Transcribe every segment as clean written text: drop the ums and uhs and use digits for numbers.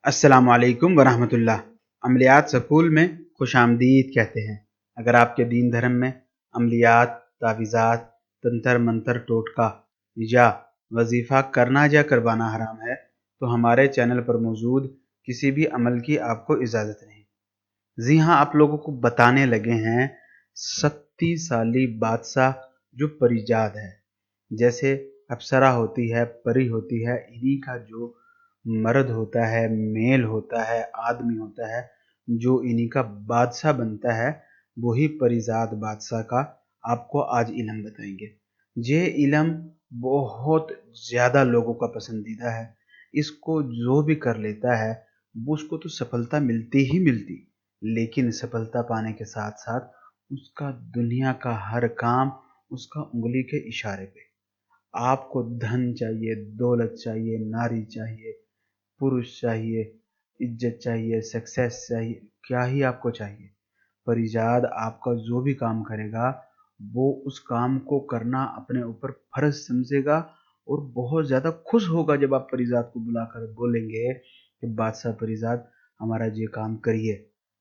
अस्सलामुअलैकुम वरहमतुल्लाह। अमलियात स्कूल में खुश आमदीद कहते हैं। अगर आपके दीन धर्म में अमलियात, तावीज़ात, तंत्र मंत्र, टोटका या वजीफ़ा करना या करवाना हराम है तो हमारे चैनल पर मौजूद किसी भी अमल की आपको इजाज़त नहीं। जी हाँ, आप लोगों को बताने लगे हैं शक्तिशाली बादशाह जो परिजात है। जैसे अप्सरा होती है, परी होती है, इन्हीं का जो मर्द होता है, मेल होता है, आदमी होता है, जो इन्हीं का बादशाह बनता है, वही परिजात बादशाह का आपको आज इल्म बताएंगे। ये इल्म बहुत ज़्यादा लोगों का पसंदीदा है। इसको जो भी कर लेता है वो उसको तो सफलता मिलती ही मिलती, लेकिन सफलता पाने के साथ साथ उसका दुनिया का हर काम उसका उंगली के इशारे पे। आपको धन चाहिए, दौलत चाहिए, नारी चाहिए, पुरुष चाहिए, इज्जत चाहिए, सक्सेस चाहिए, क्या ही आपको चाहिए, परिजाद आपका जो भी काम करेगा वो उस काम को करना अपने ऊपर फर्ज समझेगा और बहुत ज़्यादा खुश होगा जब आप परिजाद को बुलाकर बोलेंगे कि बादशाह परिजाद हमारा ये काम करिए,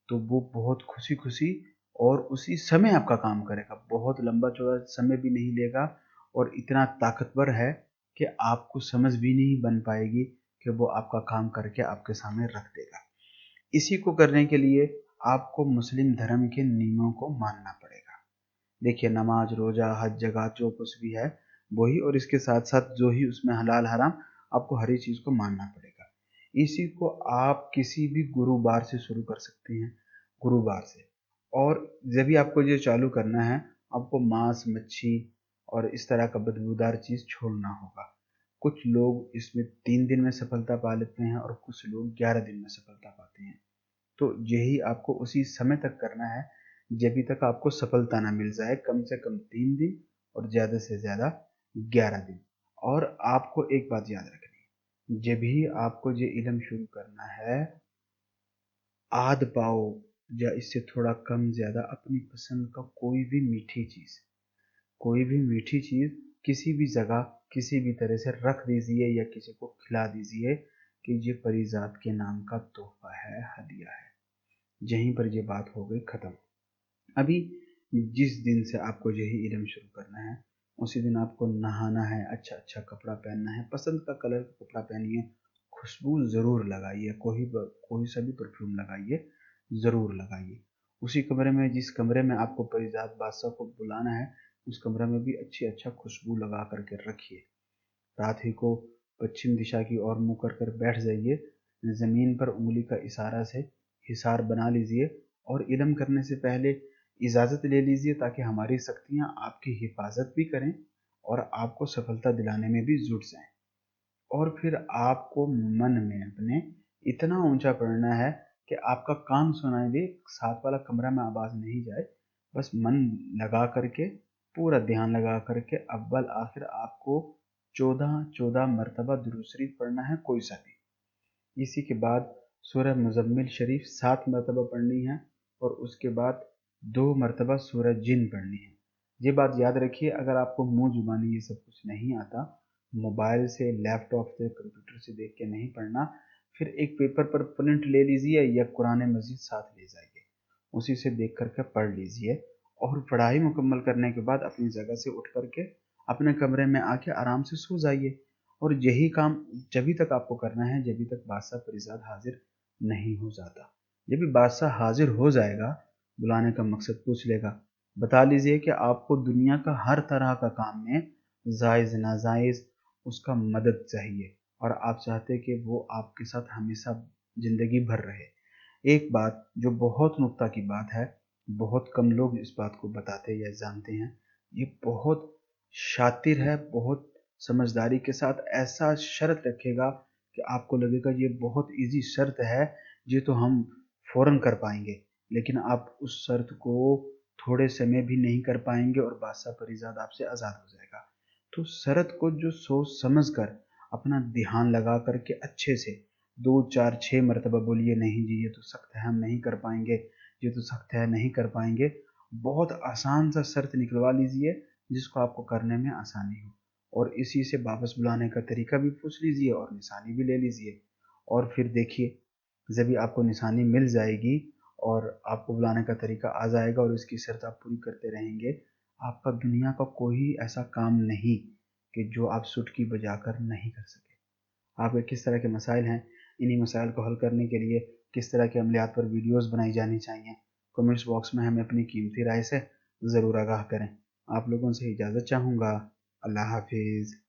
तो वो बहुत खुशी खुशी और उसी समय आपका काम करेगा। बहुत लंबा चौड़ा समय भी नहीं लेगा और इतना ताकतवर है कि आपको समझ भी नहीं बन पाएगी कि वो आपका काम करके आपके सामने रख देगा। इसी को करने के लिए आपको मुस्लिम धर्म के नियमों को मानना पड़ेगा। देखिए, नमाज, रोजा, हज, ज़कात जो कुछ भी है वही, और इसके साथ साथ जो ही उसमें हलाल हराम, आपको हर एक चीज़ को मानना पड़ेगा। इसी को आप किसी भी गुरुवार से शुरू कर सकते हैं, गुरुवार से। और जब भी आपको ये चालू करना है, आपको मांस, मच्छी और इस तरह का बदबूदार चीज़ छोड़ना होगा। कुछ लोग इसमें 3 दिन में सफलता पा लेते हैं और कुछ लोग 11 दिन में सफलता पाते हैं। तो यही आपको उसी समय तक करना है जब तक आपको सफलता ना मिल जाए, कम से कम 3 दिन और ज़्यादा से ज़्यादा 11 दिन। और आपको एक बात याद रखनी है, जब भी आपको ये इल्म शुरू करना है, आध पाओ या इससे थोड़ा कम ज़्यादा अपनी पसंद का कोई भी मीठी चीज़ किसी भी जगह किसी भी तरह से रख दीजिए या किसी को खिला दीजिए कि ये परिजात के नाम का तोहफा है, हदिया है। यहीं पर ये बात हो गई ख़त्म। अभी जिस दिन से आपको यही इल्म शुरू करना है उसी दिन आपको नहाना है, अच्छा अच्छा कपड़ा पहनना है, पसंद का कलर का कपड़ा पहनिए, खुशबू ज़रूर लगाइए, कोई सा भी परफ्यूम लगाइए, ज़रूर लगाइए। उसी कमरे में, जिस कमरे में आपको परिजात बादशाह को बुलाना है, उस कमरे में भी अच्छी अच्छा खुशबू लगा करके रखिए। रात ही को पश्चिम दिशा की ओर मुँह कर कर बैठ जाइए, ज़मीन पर उंगली का इशारा से हिसार बना लीजिए और इल्म करने से पहले इजाज़त ले लीजिए ताकि हमारी शक्तियाँ आपकी हिफाजत भी करें और आपको सफलता दिलाने में भी जुट जाएं। और फिर आपको मन में अपने इतना ऊंचा पढ़ना है कि आपका कान सुनाई दे, साथ वाला कमरा में आवाज़ नहीं जाए। बस मन लगा करके, पूरा ध्यान लगा करके अव्वल आखिर आपको 14 मरतबा दुरूद शरीफ पढ़ना है, कोई सा भी। इसी के बाद सूरह मुज़म्मिल शरीफ 7 मरतबा पढ़नी है और उसके बाद 2 मरतबा सूरह जिन पढ़नी है। ये बात याद रखिए, अगर आपको मुंह जुबानी ये सब कुछ नहीं आता, मोबाइल से, लैपटॉप से, कंप्यूटर से देख के नहीं पढ़ना, फिर एक पेपर पर प्रिंट ले लीजिए या कुरान मजीद साथ ले जाइए, उसी से देख करके पढ़ लीजिए। और पढ़ाई मुकम्मल करने के बाद अपनी जगह से उठ करके अपने कमरे में आके आराम से सो जाइए। और यही काम जभी तक आपको करना है जभी तक बादशाह परिजात हाजिर नहीं हो जाता। जब भी बादशाह हाजिर हो जाएगा, बुलाने का मकसद पूछ लेगा, बता लीजिए कि आपको दुनिया का हर तरह का काम में जायज़ नाजायज़ उसका मदद चाहिए और आप चाहते कि वो आपके साथ हमेशा ज़िंदगी भर रहे। एक बात जो बहुत नुक्ता की बात है, बहुत कम लोग इस बात को बताते या जानते हैं, ये बहुत शातिर है, बहुत समझदारी के साथ ऐसा शर्त रखेगा कि आपको लगेगा ये बहुत इजी शर्त है, ये तो हम फौरन कर पाएंगे, लेकिन आप उस शर्त को थोड़े समय भी नहीं कर पाएंगे और बादशाह परिजाद आपसे आज़ाद हो जाएगा। तो शर्त को जो सोच समझ कर अपना ध्यान लगा करके अच्छे से 2 4 6 मरतबा बोलिए, नहीं जी ये तो सख्त है, हम नहीं कर पाएंगे, ये तो सख्त है, नहीं कर पाएंगे। बहुत आसान सा शर्त निकलवा लीजिए जिसको आपको करने में आसानी हो, और इसी से वापस बुलाने का तरीका भी पूछ लीजिए और निशानी भी ले लीजिए। और फिर देखिए جبھی آپ کو نشانی مل جائے گی اور آپ کو بلانے کا طریقہ آ جائے گا اور اس کی شرط آپ پوری کرتے رہیں گے، آپ کا دنیا کا کوئی ایسا کام نہیں کہ جو آپ چٹکی بجا کر نہیں کر سکے۔ آپ کے کس طرح کے مسائل ہیں، انہی مسائل کو حل کرنے کے لیے کس طرح کے عملیات پر ویڈیوز بنائی جانی چاہیے، کمنٹس باکس میں ہمیں اپنی قیمتی رائے سے ضرور آگاہ کریں۔ آپ لوگوں سے اجازت چاہوں گا۔ اللہ حافظ۔